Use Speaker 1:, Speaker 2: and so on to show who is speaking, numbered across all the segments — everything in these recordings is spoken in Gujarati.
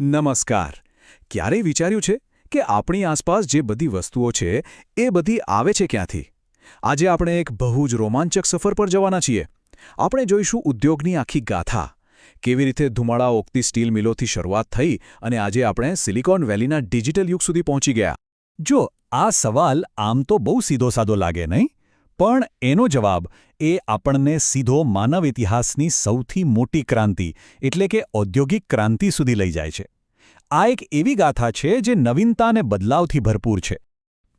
Speaker 1: નમસ્કાર. ક્યારેય વિચાર્યું છે કે આપણી આસપાસ જે બધી વસ્તુઓ છે એ બધી આવે છે ક્યાંથી? આજે આપણે એક બહુ જ રોમાંચક સફર પર જવાના છીએ. આપણે જોઈશું ઉદ્યોગની આખી ગાથા. કેવી રીતે ધુમાડા ઓકતી સ્ટીલ મિલોથી શરૂઆત થઈ અને આજે આપણે સિલિકોન વેલીના ડિજિટલ યુગ સુધી પહોંચી ગયા.
Speaker 2: જો આ સવાલ આમ તો બહુ સીધો-સાદો લાગે નહીં, પણ એનો જવાબ એ આપણને સીધો માનવ ઇતિહાસની સૌથી મોટી ક્રાંતિ એટલે કે ઔદ્યોગિક ક્રાંતિ સુધી લઈ જાય છે. આ એક એવી ગાથા છે જે નવીનતા અને બદલાવથી ભરપૂર છે.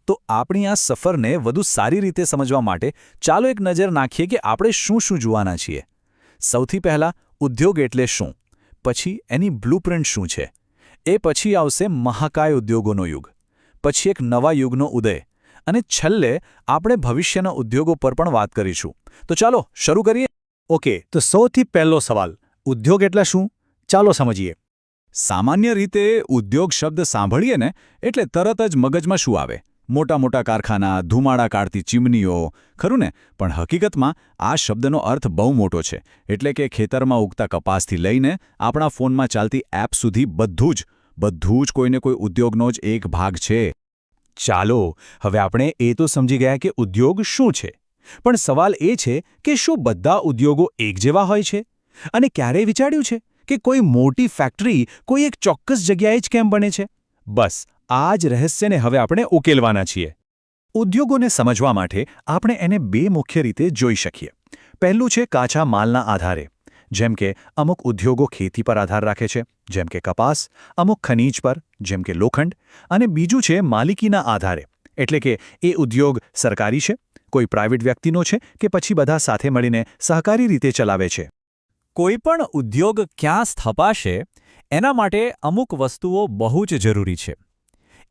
Speaker 2: તો આપણી આ સફરને વધુ સારી રીતે સમજવા માટે ચાલો એક નજર નાખીએ કે આપણે શું શું જોવાના છીએ. સૌથી પહેલાં ઉદ્યોગ એટલે શું, પછી એની બ્લુપ્રિન્ટ શું છે, એ પછી આવશે મહાકાય ઉદ્યોગોનો યુગ, પછી એક નવા યુગનો ઉદય, અને છેલ્લે આપણે ભવિષ્યના ઉદ્યોગો પર પણ વાત કરીશું. તો ચાલો શરૂ કરીએ.
Speaker 3: ઓકે, તો સૌથી પહેલો સવાલ, ઉદ્યોગ એટલે શું? ચાલો સમજીએ.
Speaker 1: સામાન્ય રીતે ઉદ્યોગ શબ્દ સાંભળીએ ને એટલે તરત જ મગજમાં શું આવે? મોટા મોટા કારખાના, ધુમાડા કાઢતી ચીમનીઓ, ખરું ને? પણ હકીકતમાં આ શબ્દનો અર્થ બહુ મોટો છે. એટલે કે ખેતરમાં ઉગતા કપાસથી લઈને આપણા ફોનમાં ચાલતી એપ સુધી બધું જ કોઈને કોઈ ઉદ્યોગનો જ એક ભાગ છે.
Speaker 2: ચાલો હવે આપણે એ તો સમજી ગયા કે ઉદ્યોગ શું છે, પણ સવાલ એ છે કે શું બધા ઉદ્યોગો એક જેવા હોય છે? અને ક્યારેય વિચાર્યું છે કે કોઈ મોટી ફેક્ટરી કોઈ એક ચોક્કસ જગ્યાએ જ કેમ બને છે? બસ આ જ રહસ્યને હવે આપણે ઉકેલવાના છીએ. ઉદ્યોગોને સમજવા માટે આપણે એને બે મુખ્ય રીતે જોઈ શકીએ. પહેલું છે કાચા માલના આધારે, જેમ કે અમુક ઉદ્યોગો ખેતી પર આધાર રાખે છે, જેમ કે કપાસ, અમુક ખનીજ પર, જેમ કે લોખંડ, અને બીજું છે માલિકીના આધારે, એટલે કે એ ઉદ્યોગ સરકારી છે, કોઈ પ્રાઇવેટ વ્યક્તિનો છે કે પછી બધા સાથે મળીને સહકારી રીતે ચલાવે છે. કોઈ પણ ઉદ્યોગ ક્યાં સ્થપાશે એના માટે અમુક વસ્તુઓ બહુ જ જરૂરી છે.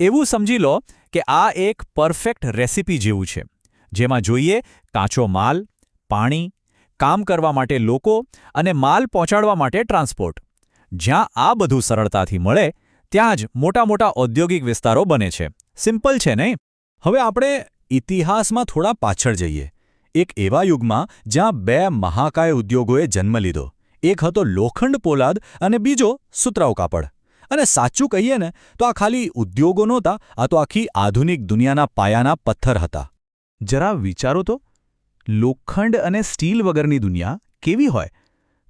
Speaker 2: એવું સમજી લો કે આ એક પરફેક્ટ રેસિપી જેવું છે, જેમાં જોઈએ કાચો માલ, પાણી, કામ કરવા માટે લોકો અને માલ પહોંચાડવા માટે ટ્રાન્સપોર્ટ. જ્યાં આ બધું સરળતાથી મળે ત્યાં જ મોટા મોટા ઔદ્યોગિક વિસ્તારો બને છે. સિમ્પલ છે નહીં? હવે આપણે ઇતિહાસમાં થોડા પાછળ જઈએ. એક એવા યુગમાં જ્યાં બે મહાકાય ઉદ્યોગોએ જન્મ લીધો. એક હતો લોખંડ પોલાદ અને બીજો સુતરાઉ કાપડ. અને સાચું કહીએ ને તો આ ખાલી ઉદ્યોગો નહોતા, આ તો આખી આધુનિક દુનિયાના પાયાના પથ્થર હતા. જરા વિચારો તો, લોખંડ અને સ્ટીલ વગરની દુનિયા કેવી હોય?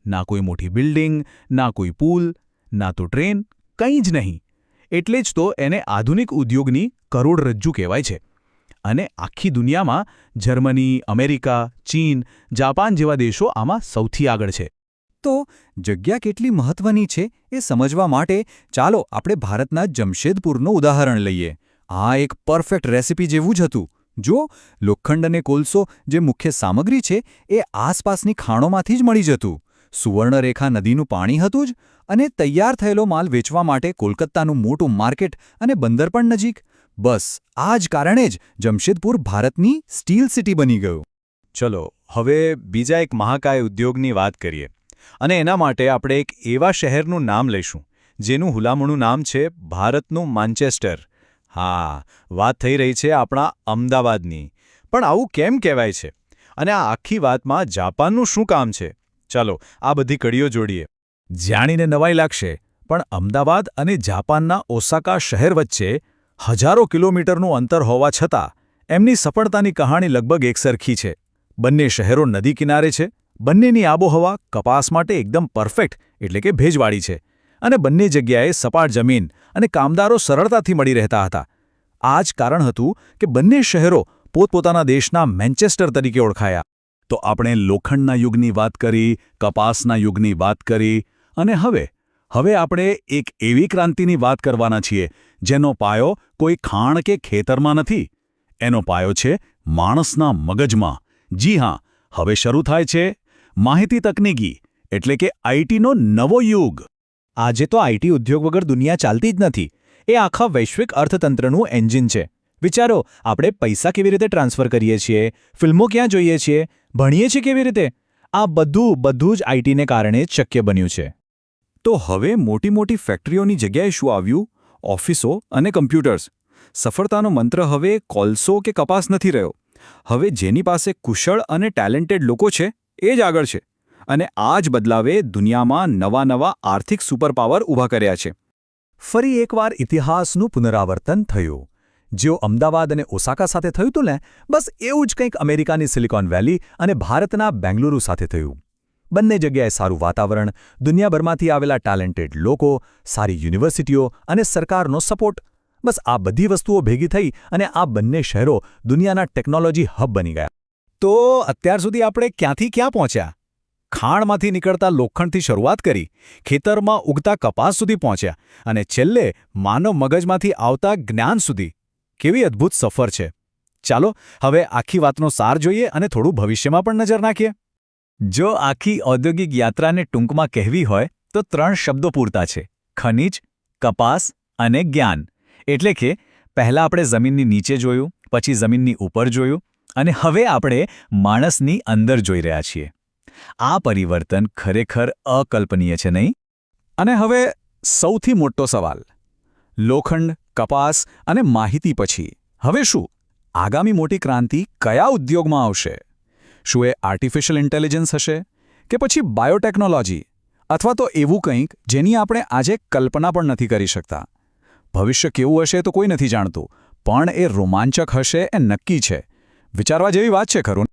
Speaker 2: ના કોઈ મોટી બિલ્ડિંગ, ના કોઈ પુલ, ના તો ટ્રેન, કંઈ જ નહીં. એટલે જ તો એને આધુનિક ઉદ્યોગની કરોડરજ્જુ કહેવાય છે. અને આખી દુનિયામાં જર્મની, અમેરિકા, ચીન, જાપાન જેવા દેશો આમાં સૌથી આગળ છે. તો જગ્યા કેટલી મહત્વની છે એ સમજવા માટે ચાલો આપણે ભારતના જમશેદપુરનું ઉદાહરણ લઈએ. આ એક પરફેક્ટ રેસિપી જેવું જ હતું. જો લોખંડ અને કોલસો જે મુખ્ય સામગ્રી છે એ આસપાસની ખાણોમાંથી જ મળી જતું. સુવર્ણરેખા નદીનું પાણી હતું જ, અને તૈયાર થયેલો માલ વેચવા માટે કોલકાતાનું મોટું માર્કેટ અને બંદર પણ નજીક. બસ આ જ કારણે જ જમશેદપુર ભારતની સ્ટીલ સિટી બની ગયું. ચલો હવે બીજા એક મહાકાય ઉદ્યોગની વાત કરીએ. અને એના માટે આપણે એક એવા શહેરનું નામ લઈશું જેનું હુલામણું નામ છે ભારતનું માન્ચેસ્ટર. હા, વાત થઈ રહી છે આપણા અમદાવાદની. પણ આવું કેમ કહેવાય છે? અને આ આખી વાતમાં જાપાનનું શું કામ છે? ચાલો આ બધી કડીઓ જોડીએ. જાણીને નવાઈ લાગશે, પણ અમદાવાદ અને જાપાનના ઓસાકા શહેર વચ્ચે હજારો કિલોમીટરનું અંતર હોવા છતાં એમની સફળતાની કહાણી લગભગ એકસરખી છે. બંને શહેરો નદી કિનારે છે, બંનેની આબોહવા કપાસ માટે એકદમ પરફેક્ટ એટલે કે ભેજવાળી છે, અને બંને જગ્યાએ સપાટ જમીન અને કામદારો સરળતાથી મળી રહેતા હતા. આ જ કારણ હતું કે બંને શહેરો પોતપોતાના દેશના મેન્ચેસ્ટર તરીકે ઓળખાયા. તો આપણે લોખંડના યુગની વાત કરી, કપાસના યુગની વાત કરી, અને હવે આપણે એક એવી ક્રાંતિની વાત કરવાના છીએ જેનો પાયો કોઈ ખાણ કે ખેતરમાં નથી. એનો પાયો છે માણસના મગજમાં. જી હા, હવે શરૂ થાય છે માહિતી તકનીકી એટલે કે આઈટીનો નવો યુગ. આજે તો આઈટી ઉદ્યોગ વગર દુનિયા ચાલતી જ નથી. એ આખા વૈશ્વિક અર્થતંત્રનું એન્જિન છે. વિચારો, આપણે પૈસા કેવી રીતે ટ્રાન્સફર કરીએ છીએ, ફિલ્મો ક્યાં જોઈએ છીએ, ભણીએ છીએ કેવી રીતે, આ બધું જ આઈટીને કારણે જ શક્ય બન્યું છે. તો હવે મોટી મોટી ફેક્ટરીઓની જગ્યાએ શું આવ્યું? ઓફિસો અને કમ્પ્યુટર્સ. સફળતાનો મંત્ર હવે કોલસો કે કપાસ નથી રહ્યો. હવે જેની પાસે કુશળ અને ટેલેન્ટેડ લોકો છે એ જ આગળ છે. અને આ જ બદલાવે દુનિયામાં નવા આર્થિક સુપરપાવર ઊભા કર્યા છે. ફરી એકવાર ઇતિહાસનું પુનરાવર્તન થયું. જેવું અમદાવાદ અને ઓસાકા સાથે થયું હતું ને, બસ એવું જ કંઈક અમેરિકાની સિલિકોન વેલી અને ભારતના બેંગલુરુ સાથે થયું. બંને જગ્યાએ સારું વાતાવરણ, દુનિયાભરમાંથી આવેલા ટેલેન્ટેડ લોકો, સારી યુનિવર્સિટીઓ અને સરકારનો સપોર્ટ. બસ આ બધી વસ્તુઓ ભેગી થઈ અને આ બંને શહેરો દુનિયાના ટેકનોલોજી હબ બની ગયા.
Speaker 3: તો અત્યાર સુધી આપણે ક્યાંથી ક્યાં પહોંચ્યા? ખાણમાંથી નીકળતા લોખંડથી શરૂઆત કરી, ખેતરમાં ઉગતા કપાસ સુધી પહોંચ્યા અને છેલ્લે માનવ મગજમાંથી આવતા જ્ઞાન સુધી. કેવી અદ્ભુત સફર છે! ચાલો હવે આખી વાતનો સાર જોઈએ અને થોડું ભવિષ્યમાં પણ નજર નાખીએ.
Speaker 1: જો આખી ઔદ્યોગિક યાત્રાને ટૂંકમાં કહેવી હોય તો 3 શબ્દો પૂરતા છે: ખનિજ, કપાસ અને જ્ઞાન. એટલે કે પહેલાં આપણે જમીનની નીચે જોયું, પછી જમીનની ઉપર જોયું અને હવે આપણે માણસની અંદર જોઈ રહ્યા છીએ. આ પરિવર્તન ખરેખર અકલ્પનીય છે, નહીં? અને હવે સૌથી મોટો સવાલ: લોખંડ, કપાસ અને માહિતી પછી હવે શું? આગામી મોટી ક્રાંતિ કયા ઉદ્યોગમાં આવશે? શું એ આર્ટિફિશિયલ ઇન્ટેલિજન્સ હશે કે પછી બાયોટેકનોલોજી, અથવા તો એવું કંઈક જેની આપણે આજે કલ્પના પણ નથી કરી શકતા? ભવિષ્ય કેવું હશે તો કોઈ નથી જાણતું, પણ એ રોમાંચક હશે એ નક્કી છે. વિચારવા જેવી વાત છે, ખરું?